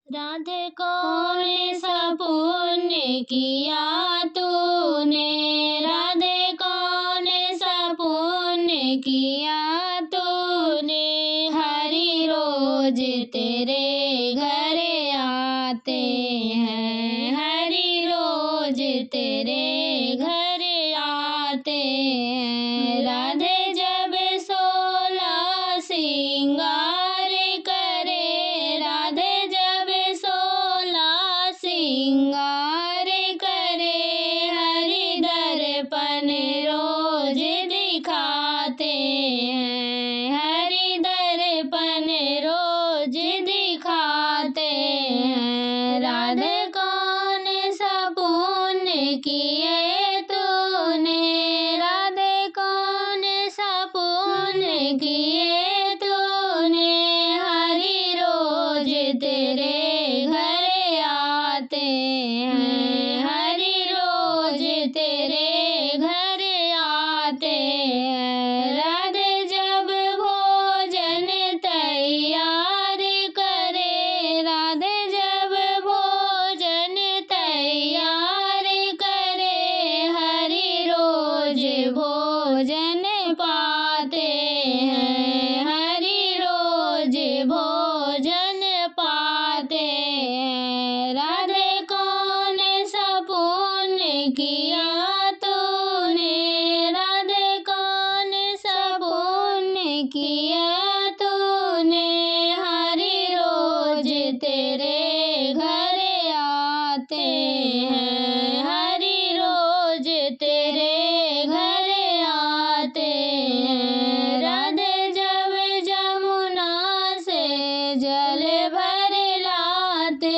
राधे कौन सा पुण्य किया तूने, राधे कौन सा पुण्य किया तूने, हरि रोज तेरे घर आते हैं, हरि रोज तेरे घर आते हैं। राधे जब 16 श्रृंगार करे, राधे जब 16 श्रृंगार करे, हरि दर्पण रोज दिखाते हैं, हरि दर्पण रोज दिखाते हैं। राधे कौन सा पुण्य किए तूने, राधे कौन सा पुण्य किए तूने, हरि रोज तेरे घर आते हैं, हरि रोज तेरे घर आते हैं। राधे जब भोजन तैयार करे, राधे जब भोजन तैयार करे, हरि रोज भोजन पाते हैं, हरि रोज भोजन पाते हैं। राधे कौन सा पुण्य किया तूने, राधे कौन सा पुण्य किया तूने, हरि रोज तेरे घर आते हैं, हरि रोज तेरे घर आते हैं। राधे जब जमुना से जल भर लाते,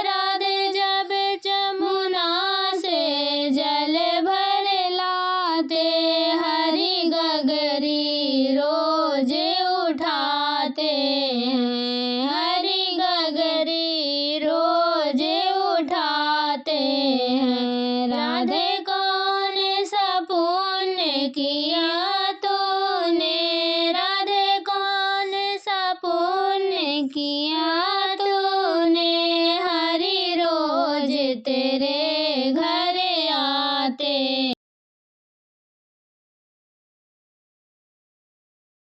राधे जब जमुना से जल भर लाते, हरि गगरी रोज उठाते हैं, हरि गगरी रोज उठाते हैं। राधे कौन सा पुण्य किया